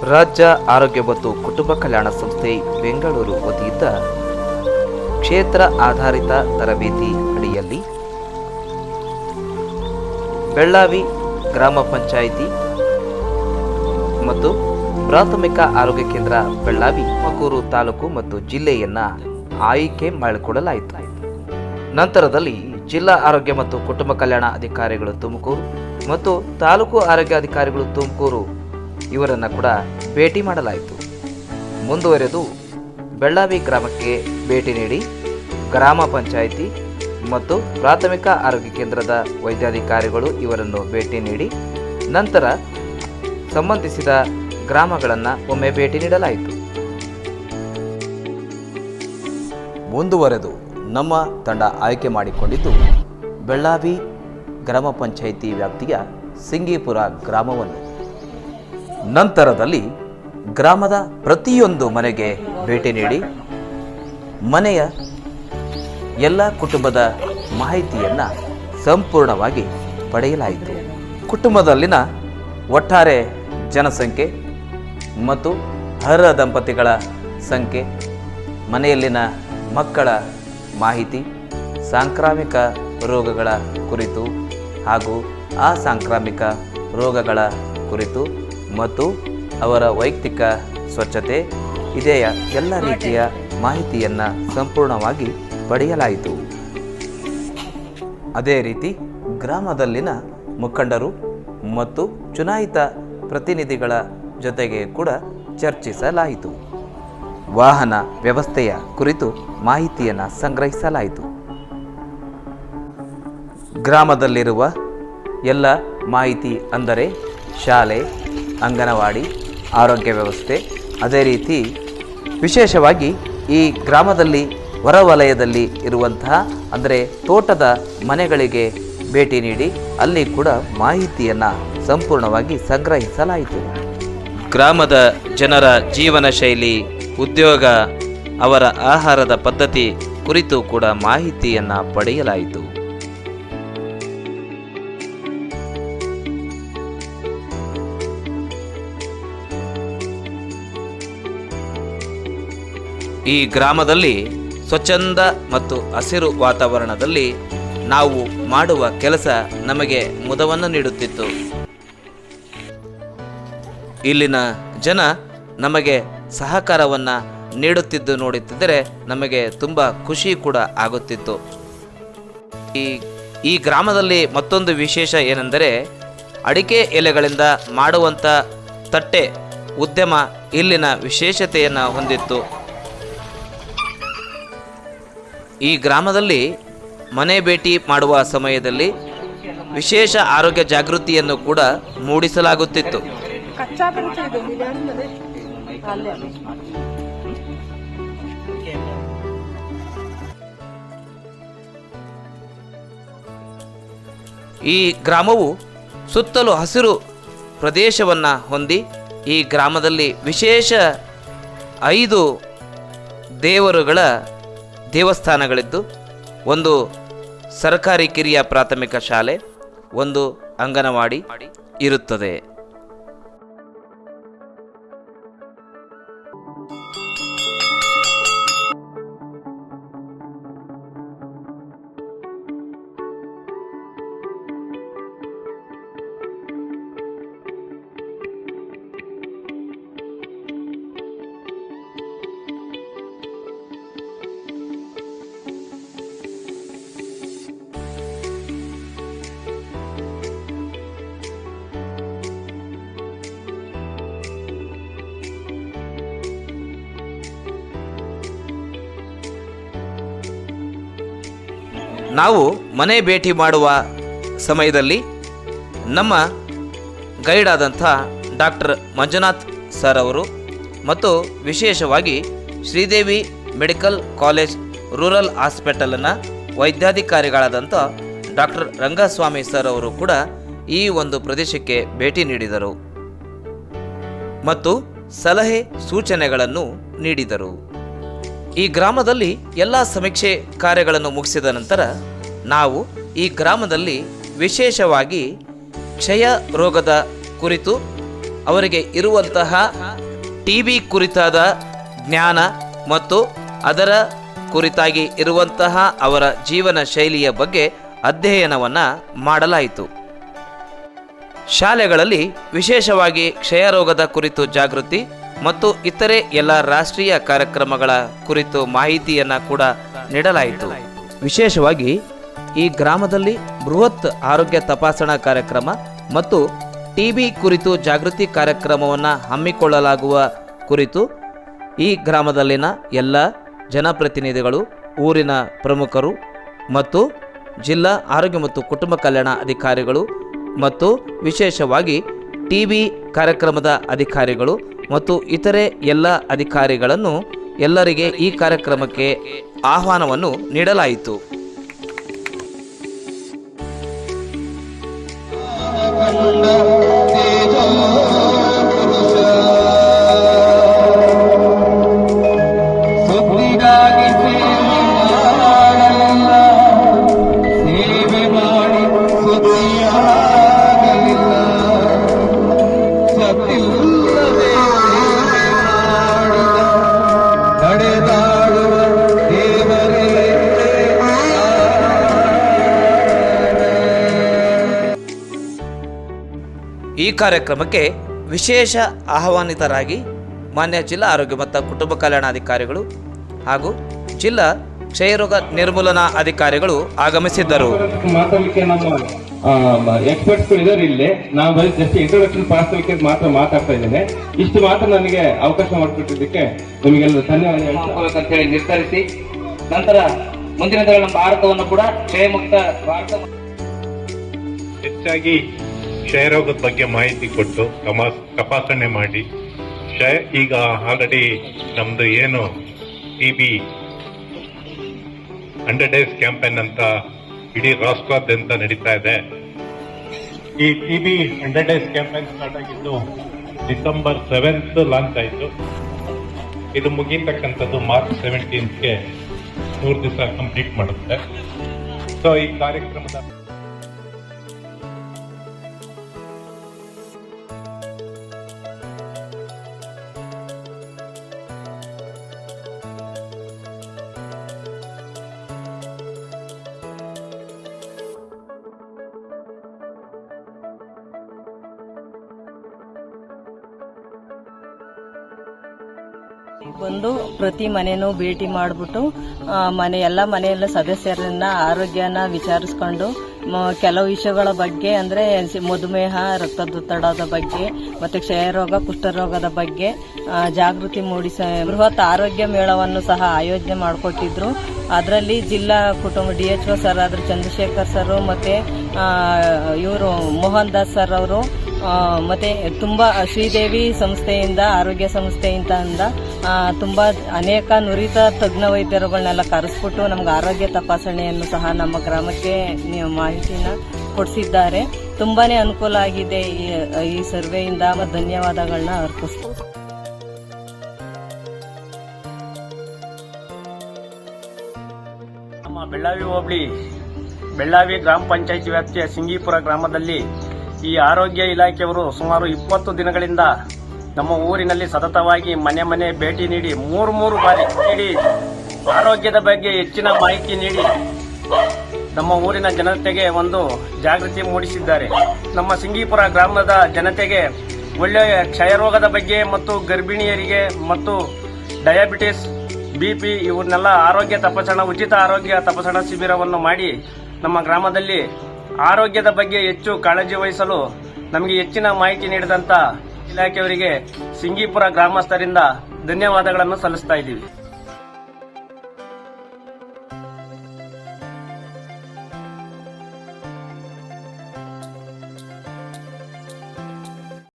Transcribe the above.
ರಾಜ್ಯ ಆರೋಗ್ಯ ಮತ್ತು ಕುಟುಂಬ ಕಲ್ಯಾಣ ಸಂಸ್ಥೆ ಬೆಂಗಳೂರು ವತಿಯಿಂದ ಕ್ಷೇತ್ರ ಆಧಾರಿತ ತರಬೇತಿ ಅಡಿಯಲ್ಲಿ ಬೆಳ್ಳಾವಿ ಗ್ರಾಮ ಪಂಚಾಯಿತಿ ಮತ್ತು ಪ್ರಾಥಮಿಕ ಆರೋಗ್ಯ ಕೇಂದ್ರ ಬೆಳ್ಳಾವಿ ತುಮಕೂರು ತಾಲೂಕು ಮತ್ತು ಜಿಲ್ಲೆಯನ್ನ ಆಯ್ಕೆ ಮಾಡಿಕೊಡಲಾಯಿತು. ನಂತರದಲ್ಲಿ ಜಿಲ್ಲಾ ಆರೋಗ್ಯ ಮತ್ತು ಕುಟುಂಬ ಕಲ್ಯಾಣ ಅಧಿಕಾರಿಗಳು ತುಮಕೂರು ಮತ್ತು ತಾಲೂಕು ಆರೋಗ್ಯ ಅಧಿಕಾರಿಗಳು ತುಮಕೂರು ಇವರನ್ನು ಕೂಡ ಭೇಟಿ ಮಾಡಲಾಯಿತು. ಮುಂದುವರೆದು ಬೆಳ್ಳಾವಿ ಗ್ರಾಮಕ್ಕೆ ಭೇಟಿ ನೀಡಿ ಗ್ರಾಮ ಪಂಚಾಯಿತಿ ಮತ್ತು ಪ್ರಾಥಮಿಕ ಆರೋಗ್ಯ ಕೇಂದ್ರದ ವೈದ್ಯಾಧಿಕಾರಿಗಳು ಇವರನ್ನು ಭೇಟಿ ನೀಡಿ ನಂತರ ಸಂಬಂಧಿಸಿದ ಗ್ರಾಮಗಳನ್ನು ಒಮ್ಮೆ ಭೇಟಿ ನೀಡಲಾಯಿತು. ಮುಂದುವರೆದು ನಮ್ಮ ತಂಡ ಆಯ್ಕೆ ಮಾಡಿಕೊಂಡಿದ್ದು ಬೆಳ್ಳಾವಿ ಗ್ರಾಮ ಪಂಚಾಯಿತಿ ವ್ಯಾಪ್ತಿಯ ಸಿಂಗೀಪುರ ಗ್ರಾಮವನ್ನು. ನಂತರದಲ್ಲಿ ಗ್ರಾಮದ ಪ್ರತಿಯೊಂದು ಮನೆಗೆ ಭೇಟಿ ನೀಡಿ ಮನೆಯ ಎಲ್ಲ ಕುಟುಂಬದ ಮಾಹಿತಿಯನ್ನು ಸಂಪೂರ್ಣವಾಗಿ ಪಡೆಯಲಾಯಿತು. ಕುಟುಂಬದಲ್ಲಿನ ಒಟ್ಟಾರೆ ಜನಸಂಖ್ಯೆ ಮತ್ತು ಅರ್ಹ ದಂಪತಿಗಳ ಸಂಖ್ಯೆ, ಮನೆಯಲ್ಲಿನ ಮಕ್ಕಳ ಮಾಹಿತಿ, ಸಾಂಕ್ರಾಮಿಕ ರೋಗಗಳ ಕುರಿತು ಹಾಗೂ ಅಸಾಂಕ್ರಾಮಿಕ ರೋಗಗಳ ಕುರಿತು ಮತ್ತು ಅವರ ವೈಯಕ್ತಿಕ ಸ್ವಚ್ಛತೆ ಇದೆಯ ಎಲ್ಲ ರೀತಿಯ ಮಾಹಿತಿಯನ್ನು ಸಂಪೂರ್ಣವಾಗಿ ಪಡೆಯಲಾಯಿತು. ಅದೇ ರೀತಿ ಗ್ರಾಮದಲ್ಲಿನ ಮುಖಂಡರು ಮತ್ತು ಚುನಾಯಿತ ಪ್ರತಿನಿಧಿಗಳ ಜೊತೆಗೆ ಕೂಡ ಚರ್ಚಿಸಲಾಯಿತು. ವಾಹನ ವ್ಯವಸ್ಥೆಯ ಕುರಿತು ಮಾಹಿತಿಯನ್ನು ಸಂಗ್ರಹಿಸಲಾಯಿತು. ಗ್ರಾಮದಲ್ಲಿರುವ ಎಲ್ಲ ಮಾಹಿತಿ ಅಂದರೆ ಶಾಲೆ, ಅಂಗನವಾಡಿ, ಆರೋಗ್ಯ ವ್ಯವಸ್ಥೆ, ಅದೇ ರೀತಿ ವಿಶೇಷವಾಗಿ ಈ ಗ್ರಾಮದಲ್ಲಿ ಹೊರವಲಯದಲ್ಲಿ ಇರುವಂತಹ ಅಂದರೆ ತೋಟದ ಮನೆಗಳಿಗೆ ಭೇಟಿ ನೀಡಿ ಅಲ್ಲಿ ಕೂಡ ಮಾಹಿತಿಯನ್ನು ಸಂಪೂರ್ಣವಾಗಿ ಸಂಗ್ರಹಿಸಲಾಯಿತು. ಗ್ರಾಮದ ಜನರ ಜೀವನ ಶೈಲಿ, ಉದ್ಯೋಗ, ಅವರ ಆಹಾರದ ಪದ್ಧತಿ ಕುರಿತು ಕೂಡ ಮಾಹಿತಿಯನ್ನು ಪಡೆಯಲಾಯಿತು. ಈ ಗ್ರಾಮದಲ್ಲಿ ಸ್ವಚ್ಛಂದ ಮತ್ತು ಹಸಿರು ವಾತಾವರಣದಲ್ಲಿ ನಾವು ಮಾಡುವ ಕೆಲಸ ನಮಗೆ ಮುದವನ್ನು ನೀಡುತ್ತಿತ್ತು. ಇಲ್ಲಿನ ಜನ ನಮಗೆ ಸಹಕಾರವನ್ನು ನೀಡುತ್ತಿದ್ದು ನೋಡುತ್ತಿದ್ದರೆ ನಮಗೆ ತುಂಬ ಖುಷಿ ಕೂಡ ಆಗುತ್ತಿತ್ತು. ಈ ಗ್ರಾಮದಲ್ಲಿ ಮತ್ತೊಂದು ವಿಶೇಷ ಏನೆಂದರೆ ಅಡಿಕೆ ಎಲೆಗಳಿಂದ ಮಾಡುವಂಥ ತಟ್ಟೆ ಉದ್ಯಮ ಇಲ್ಲಿನ ವಿಶೇಷತೆಯನ್ನು ಹೊಂದಿತ್ತು. ಈ ಗ್ರಾಮದಲ್ಲಿ ಮನೆ ಭೇಟಿ ಮಾಡುವ ಸಮಯದಲ್ಲಿ ವಿಶೇಷ ಆರೋಗ್ಯ ಜಾಗೃತಿಯನ್ನು ಕೂಡ ಮೂಡಿಸಲಾಗುತ್ತಿತ್ತು. ಈ ಗ್ರಾಮವು ಸುತ್ತಲೂ ಹಸಿರು ಪ್ರದೇಶವನ್ನು ಹೊಂದಿ ಈ ಗ್ರಾಮದಲ್ಲಿ ವಿಶೇಷ 5 ದೇವರುಗಳ ದೇವಸ್ಥಾನಗಳಿದ್ದು, ಒಂದು ಸರ್ಕಾರಿ ಕಿರಿಯ ಪ್ರಾಥಮಿಕ ಶಾಲೆ, ಒಂದು ಅಂಗನವಾಡಿ ಇರುತ್ತದೆ. ನಾವು ಮನೆ ಭೇಟಿ ಮಾಡುವ ಸಮಯದಲ್ಲಿ ನಮ್ಮ ಗೈಡ್ ಆದಂಥ ಡಾಕ್ಟರ್ ಮಂಜುನಾಥ್ ಸರ್ ಅವರು ಮತ್ತು ವಿಶೇಷವಾಗಿ ಶ್ರೀದೇವಿ ಮೆಡಿಕಲ್ ಕಾಲೇಜ್ ರೂರಲ್ ಹಾಸ್ಪಿಟಲ್ನ ವೈದ್ಯಾಧಿಕಾರಿಗಳಾದಂಥ ಡಾಕ್ಟರ್ ರಂಗಸ್ವಾಮಿ ಸರ್ ಅವರು ಕೂಡ ಈ ಒಂದು ಪ್ರದೇಶಕ್ಕೆ ಭೇಟಿ ನೀಡಿದರು ಮತ್ತು ಸಲಹೆ ಸೂಚನೆಗಳನ್ನು ನೀಡಿದರು. ಈ ಗ್ರಾಮದಲ್ಲಿ ಎಲ್ಲ ಸಮೀಕ್ಷೆ ಕಾರ್ಯಗಳನ್ನು ಮುಗಿಸಿದ ನಂತರ ನಾವು ಈ ಗ್ರಾಮದಲ್ಲಿ ವಿಶೇಷವಾಗಿ ಕ್ಷಯ ರೋಗದ ಕುರಿತು ಅವರಿಗೆ ಇರುವಂತಹ ಟಿಬಿ ಕುರಿತಾದ ಜ್ಞಾನ ಮತ್ತು ಅದರ ಕುರಿತಾಗಿ ಇರುವಂತಹ ಅವರ ಜೀವನ ಶೈಲಿಯ ಬಗ್ಗೆ ಅಧ್ಯಯನವನ್ನು ಮಾಡಲಾಯಿತು. ಶಾಲೆಗಳಲ್ಲಿ ವಿಶೇಷವಾಗಿ ಕ್ಷಯರೋಗದ ಕುರಿತು ಜಾಗೃತಿ ಮತ್ತು ಇತರೆ ಎಲ್ಲ ರಾಷ್ಟ್ರೀಯ ಕಾರ್ಯಕ್ರಮಗಳ ಕುರಿತು ಮಾಹಿತಿಯನ್ನು ಕೂಡ ನೀಡಲಾಯಿತು. ವಿಶೇಷವಾಗಿ ಈ ಗ್ರಾಮದಲ್ಲಿ ಬೃಹತ್ ಆರೋಗ್ಯ ತಪಾಸಣಾ ಕಾರ್ಯಕ್ರಮ ಮತ್ತು ಟಿಬಿ ಕುರಿತು ಜಾಗೃತಿ ಕಾರ್ಯಕ್ರಮವನ್ನು ಹಮ್ಮಿಕೊಳ್ಳಲಾಗುವ ಕುರಿತು ಈ ಗ್ರಾಮದಲ್ಲಿನ ಎಲ್ಲ ಜನಪ್ರತಿನಿಧಿಗಳು, ಊರಿನ ಪ್ರಮುಖರು ಮತ್ತು ಜಿಲ್ಲಾ ಆರೋಗ್ಯ ಮತ್ತು ಕುಟುಂಬ ಕಲ್ಯಾಣ ಅಧಿಕಾರಿಗಳು ಮತ್ತು ವಿಶೇಷವಾಗಿ ಟಿಬಿ ಕಾರ್ಯಕ್ರಮದ ಅಧಿಕಾರಿಗಳು ಮತ್ತು ಇತರೆ ಎಲ್ಲ ಅಧಿಕಾರಿಗಳನ್ನು ಎಲ್ಲರಿಗೆ ಈ ಕಾರ್ಯಕ್ರಮಕ್ಕೆ ಆಹ್ವಾನವನ್ನು ನೀಡಲಾಯಿತು. ಈ ಕಾರ್ಯಕ್ರಮಕ್ಕೆ ವಿಶೇಷ ಆಹ್ವಾನಿತರಾಗಿ ಮಾನ್ಯ ಜಿಲ್ಲಾ ಆರೋಗ್ಯ ಮತ್ತು ಕುಟುಂಬ ಕಲ್ಯಾಣಾಧಿಕಾರಿಗಳು ಹಾಗೂ ಜಿಲ್ಲಾ ಕ್ಷಯರೋಗ ನಿರ್ಮೂಲನಾ ಅಧಿಕಾರಿಗಳು ಆಗಮಿಸಿದ್ದರು. ಮಾತಾಡಲಿಕ್ಕೆ ನಮ್ಮ ಎಕ್ಸ್ಪರ್ಟ್ಸ್ ಇದ್ದಾರೆ ಇಲ್ಲಿ. ನಾವು ಬರೀ ಜಸ್ಟ್ ಇಂಟ್ರೊಡಕ್ಷನ್ ಪಾಸ್ ಮಾತ್ರ ಮಾತಾಡ್ತಾ ಇದ್ದೇನೆ. ಇಷ್ಟು ಮಾತ್ರ ನನಗೆ ಅವಕಾಶ ಮಾಡಿಕೊಟ್ಟಿದ್ದಕ್ಕೆ ನಿಮಗೆಲ್ಲ ಧನ್ಯವಾದ ಅಂತ ಹೇಳಿ ನಿರ್ಧರಿಸಿ, ನಂತರ ಮುಂದಿನ ದಿನ ನಮ್ಮ ಭಾರತವನ್ನು ಕೂಡ ಕ್ಷಯಮುಕ್ತ ಭಾರತ ಹೆಚ್ಚಾಗಿ ಕ್ಷಯರೋಗದ ಬಗ್ಗೆ ಮಾಹಿತಿ ಕೊಟ್ಟು ತಪಾಸಣೆ ಮಾಡಿ ಈಗ ಆಲ್ರೆಡಿ ನಮ್ದು ಏನು ಟಿಬಿ 100 days ಕ್ಯಾಂಪೇನ್ ಅಂತ ಇಡೀ ರಾಷ್ಟ್ರಾದ್ಯಂತ ನಡೀತಾ ಇದೆ. ಈ ಟಿಬಿ 100 days ಕ್ಯಾಂಪೇನ್ ಸ್ಟಾರ್ಟ್ ಆಗಿದ್ದು December 7th ಲಾಂಚ್ ಆಯಿತು. ಇದು ಮುಗಿತಕ್ಕಂಥದ್ದು March 17th 3 ದಿವಸ ಕಂಪ್ಲೀಟ್ ಮಾಡುತ್ತೆ. ಸೊ ಈ ಕಾರ್ಯಕ್ರಮದ ಬಂದು ಪ್ರತಿ ಮನೆನೂ ಭೇಟಿ ಮಾಡಿಬಿಟ್ಟು ಎಲ್ಲ ಮನೆಯಲ್ಲ ಸದಸ್ಯರನ್ನ ಆರೋಗ್ಯನ ವಿಚಾರಿಸ್ಕೊಂಡು ಕೆಲವು ವಿಷಯಗಳ ಬಗ್ಗೆ ಅಂದರೆ ಮಧುಮೇಹ, ರಕ್ತದೊತ್ತಡದ ಬಗ್ಗೆ ಮತ್ತು ಕ್ಷಯರೋಗ, ಕುಷ್ಠರೋಗದ ಬಗ್ಗೆ ಜಾಗೃತಿ ಮೂಡಿಸ ಬೃಹತ್ ಆರೋಗ್ಯ ಮೇಳವನ್ನು ಸಹ ಆಯೋಜನೆ ಮಾಡಿಕೊಟ್ಟಿದ್ರು. ಅದರಲ್ಲಿ ಜಿಲ್ಲಾ ಕುಟುಂಬ DHO ಸರ್ ಆದ್ರೆ ಚಂದ್ರಶೇಖರ್ ಸರ್ ಮತ್ತು ಇವರು ಮೋಹನ್ ದಾಸ್ ಸರ್ ಅವರು ಮತ್ತೆ ತುಂಬ ಶ್ರೀದೇವಿ ಸಂಸ್ಥೆಯಿಂದ, ಆರೋಗ್ಯ ಸಂಸ್ಥೆಯಿಂದ ತುಂಬ ಅನೇಕ ನುರಿತ ತಜ್ಞ ವೈದ್ಯರುಗಳನ್ನೆಲ್ಲ ಕರೆಸ್ಬಿಟ್ಟು ನಮ್ಗೆ ಆರೋಗ್ಯ ತಪಾಸಣೆಯನ್ನು ಸಹ ನಮ್ಮ ಗ್ರಾಮಕ್ಕೆ ಮಾಹಿತಿನ ಕೊಡಿಸಿದ್ದಾರೆ. ತುಂಬಾನೇ ಅನುಕೂಲ ಆಗಿದೆ ಈ ಸರ್ವೆಯಿಂದ. ಧನ್ಯವಾದಗಳನ್ನ ಅರ್ಪಿಸ್ತೀನಿ. ನಮ್ಮ ಬೆಳ್ಳಾವಿ ಹೋಬಳಿ ಬೆಳ್ಳಾವಿ ಗ್ರಾಮ ಪಂಚಾಯಿತಿ ವ್ಯಾಪ್ತಿಯ ಸಿಂಗೀಪುರ ಗ್ರಾಮದಲ್ಲಿ ಈ ಆರೋಗ್ಯ ಇಲಾಖೆಯವರು ಸುಮಾರು 20 ದಿನಗಳಿಂದ ನಮ್ಮ ಊರಿನಲ್ಲಿ ಸತತವಾಗಿ ಮನೆ ಮನೆ ಭೇಟಿ ನೀಡಿ 3 ಬಾರಿ ನೀಡಿ ಆರೋಗ್ಯದ ಬಗ್ಗೆ ಹೆಚ್ಚಿನ ಮಾಹಿತಿ ನೀಡಿ ನಮ್ಮ ಊರಿನ ಜನತೆಗೆ ಒಂದು ಜಾಗೃತಿ ಮೂಡಿಸಿದ್ದಾರೆ. ನಮ್ಮ ಸಿಂಗೀಪುರ ಗ್ರಾಮದ ಜನತೆಗೆ ಒಳ್ಳೆಯ ಕ್ಷಯರೋಗದ ಬಗ್ಗೆ ಮತ್ತು ಗರ್ಭಿಣಿಯರಿಗೆ ಮತ್ತು ಡಯಾಬಿಟಿಸ್, BP ಇವನ್ನೆಲ್ಲ ಉಚಿತ ಆರೋಗ್ಯ ತಪಾಸಣಾ ಶಿಬಿರವನ್ನು ಮಾಡಿ ನಮ್ಮ ಗ್ರಾಮದಲ್ಲಿ ಆರೋಗ್ಯದ ಬಗ್ಗೆ ಹೆಚ್ಚು ಕಾಳಜಿ ವಹಿಸಲು ನಮಗೆ ಹೆಚ್ಚಿನ ಮಾಹಿತಿ ನೀಡಿದಂತ ಇಲಾಖೆಯವರಿಗೆ ಸಿಂಗೀಪುರ ಗ್ರಾಮಸ್ಥರಿಂದ ಧನ್ಯವಾದಗಳನ್ನು ಸಲ್ಲಿಸ್ತಾ ಇದ್ದೀವಿ.